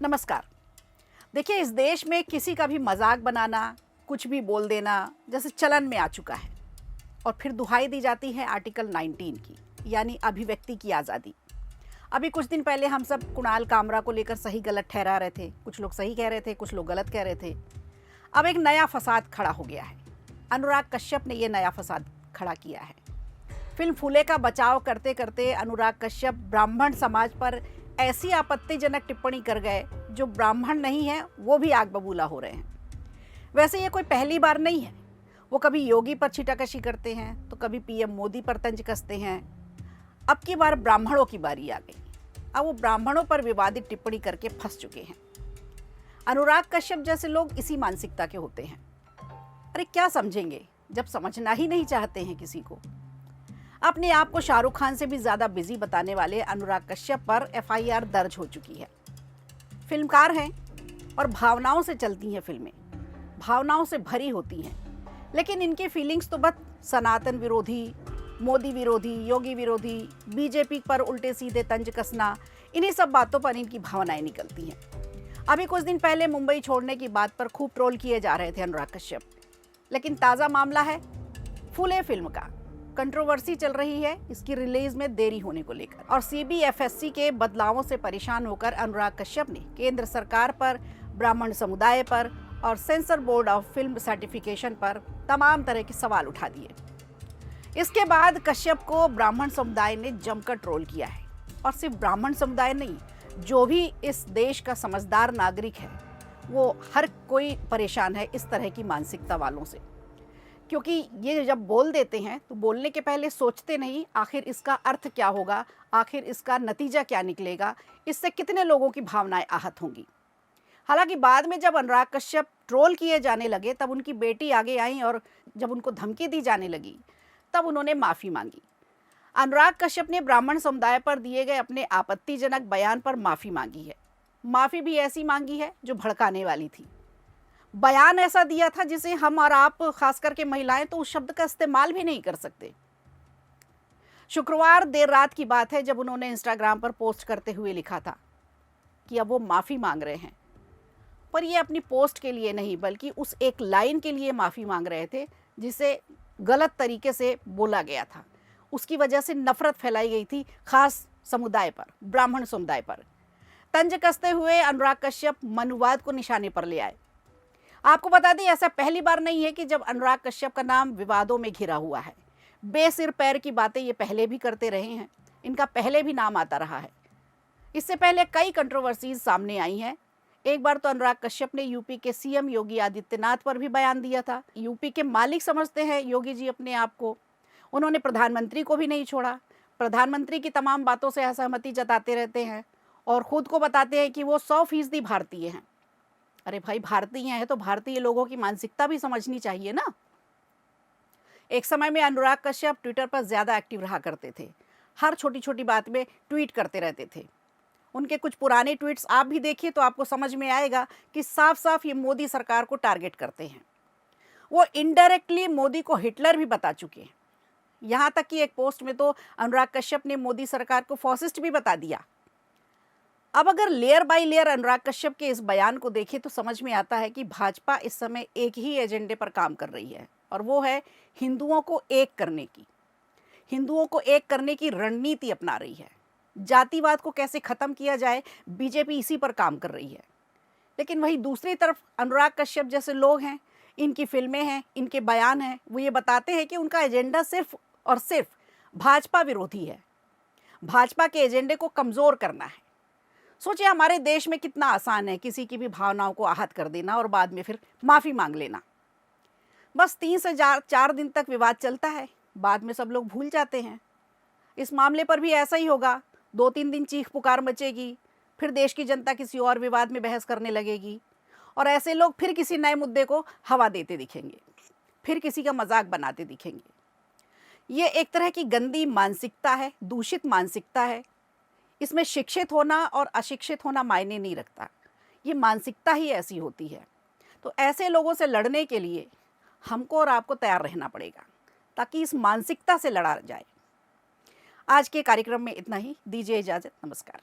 नमस्कार। देखिए, इस देश में किसी का भी मजाक बनाना, कुछ भी बोल देना जैसे चलन में आ चुका है। और फिर दुहाई दी जाती है आर्टिकल 19 की, यानी अभिव्यक्ति की आज़ादी। अभी कुछ दिन पहले हम सब कुणाल कामरा को लेकर सही गलत ठहरा रहे थे। कुछ लोग सही कह रहे थे, कुछ लोग गलत कह रहे थे। अब एक नया फसाद खड़ा हो गया है। अनुराग कश्यप ने यह नया फसाद खड़ा किया है। फिल्म फूले का बचाव करते करते अनुराग कश्यप ब्राह्मण समाज पर ऐसी आपत्तिजनक टिप्पणी कर गए जो ब्राह्मण नहीं है वो भी आग बबूला हो रहे हैं। वैसे ये कोई पहली बार नहीं है। वो कभी योगी पर छीटाकशी करते हैं तो कभी पीएम मोदी पर तंज कसते हैं। अब की बार ब्राह्मणों की बारी आ गई। अब वो ब्राह्मणों पर विवादित टिप्पणी करके फंस चुके हैं। अनुराग कश्यप जैसे लोग इसी मानसिकता के होते हैं। अरे क्या समझेंगे जब समझना ही नहीं चाहते हैं किसी को। अपने आप को शाहरुख खान से भी ज़्यादा बिजी बताने वाले अनुराग कश्यप पर एफआईआर दर्ज हो चुकी है। फिल्मकार हैं और भावनाओं से चलती हैं फिल्में, भावनाओं से भरी होती हैं। लेकिन इनकी फीलिंग्स तो बस सनातन विरोधी, मोदी विरोधी, योगी विरोधी, बीजेपी पर उल्टे सीधे तंज कसना, इन्हीं सब बातों पर इनकी भावनाएं निकलती हैं। अभी कुछ दिन पहले मुंबई छोड़ने की बात पर खूब ट्रोल किए जा रहे थे अनुराग कश्यप। लेकिन ताज़ा मामला है फूले फिल्म का। कंट्रोवर्सी चल रही है इसकी रिलीज में देरी होने को लेकर, और सीबीएफएससी के बदलावों से परेशान होकर अनुराग कश्यप ने केंद्र सरकार पर, ब्राह्मण समुदाय पर और sensor board of film certification पर तमाम तरह के सवाल उठा दिए। इसके बाद कश्यप को ब्राह्मण समुदाय ने जमकर ट्रोल किया है। और सिर्फ ब्राह्मण समुदाय नहीं, जो भी इस देश का समझदार नागरिक है वो हर कोई परेशान है इस तरह की मानसिकता वालों से। क्योंकि ये जब बोल देते हैं तो बोलने के पहले सोचते नहीं आखिर इसका अर्थ क्या होगा, आखिर इसका नतीजा क्या निकलेगा, इससे कितने लोगों की भावनाएं आहत होंगी। हालांकि बाद में जब अनुराग कश्यप ट्रोल किए जाने लगे तब उनकी बेटी आगे आई और जब उनको धमकी दी जाने लगी तब उन्होंने माफ़ी मांगी। अनुराग कश्यप ने ब्राह्मण समुदाय पर दिए गए अपने आपत्तिजनक बयान पर माफ़ी मांगी है। माफ़ी भी ऐसी मांगी है जो भड़काने वाली थी। बयान ऐसा दिया था जिसे हम और आप, खास करके महिलाएं, तो उस शब्द का इस्तेमाल भी नहीं कर सकते। शुक्रवार देर रात की बात है जब उन्होंने इंस्टाग्राम पर पोस्ट करते हुए लिखा था कि अब वो माफ़ी मांग रहे हैं। पर ये अपनी पोस्ट के लिए नहीं बल्कि उस एक लाइन के लिए माफ़ी मांग रहे थे जिसे गलत तरीके से बोला गया था। उसकी वजह से नफरत फैलाई गई थी खास समुदाय पर, ब्राह्मण समुदाय पर। तंज कसते हुए अनुराग कश्यप मनुवाद को निशाने पर ले आए। आपको बता दें, ऐसा पहली बार नहीं है कि जब अनुराग कश्यप का नाम विवादों में घिरा हुआ है। बेसिर पैर की बातें ये पहले भी करते रहे हैं, इनका पहले भी नाम आता रहा है। इससे पहले कई कंट्रोवर्सीज सामने आई हैं। एक बार तो अनुराग कश्यप ने यूपी के सीएम योगी आदित्यनाथ पर भी बयान दिया था। यूपी के मालिक समझते हैं योगी जी अपने आप को। उन्होंने प्रधानमंत्री को भी नहीं छोड़ा। प्रधानमंत्री की तमाम बातों से असहमति जताते रहते हैं और खुद को बताते हैं कि वो 100% भारतीय हैं। अरे भाई, भारतीय हैं तो भारतीय लोगों की मानसिकता भी समझनी चाहिए ना। एक समय में अनुराग कश्यप ट्विटर पर ज़्यादा एक्टिव रहा करते थे। हर छोटी छोटी बात में ट्वीट करते रहते थे। उनके कुछ पुराने ट्वीट्स आप भी देखिए तो आपको समझ में आएगा कि साफ साफ ये मोदी सरकार को टारगेट करते हैं। वो इनडायरेक्टली मोदी को हिटलर भी बता चुके हैं। यहाँ तक कि एक पोस्ट में तो अनुराग कश्यप ने मोदी सरकार को फॉसिस्ट भी बता दिया। अब अगर layer by layer Anurag Kashyap के इस बयान को देखें तो समझ में आता है कि भाजपा इस समय एक ही एजेंडे पर काम कर रही है, और वो है हिंदुओं को एक करने की। हिंदुओं को एक करने की रणनीति अपना रही है। जातिवाद को कैसे ख़त्म किया जाए, बीजेपी इसी पर काम कर रही है। लेकिन वही दूसरी तरफ अनुराग कश्यप जैसे लोग हैं, इनकी फिल्में हैं, इनके बयान हैं, वो ये बताते हैं कि उनका एजेंडा सिर्फ और सिर्फ भाजपा विरोधी है। भाजपा के एजेंडे को कमज़ोर करना है। सोचिए, हमारे देश में कितना आसान है किसी की भी भावनाओं को आहत कर देना और बाद में फिर माफ़ी मांग लेना। बस 3 से 4 दिन तक विवाद चलता है, बाद में सब लोग भूल जाते हैं। इस मामले पर भी ऐसा ही होगा। 2-3 दिन चीख पुकार मचेगी, फिर देश की जनता किसी और विवाद में बहस करने लगेगी और ऐसे लोग फिर किसी नए मुद्दे को हवा देते दिखेंगे, फिर किसी का मजाक बनाते दिखेंगे। ये एक तरह की गंदी मानसिकता है, दूषित मानसिकता है। इसमें शिक्षित होना और अशिक्षित होना मायने नहीं रखता। ये मानसिकता ही ऐसी होती है। तो ऐसे लोगों से लड़ने के लिए हमको और आपको तैयार रहना पड़ेगा ताकि इस मानसिकता से लड़ा जाए। आज के कार्यक्रम में इतना ही। दीजिए इजाज़त। नमस्कार।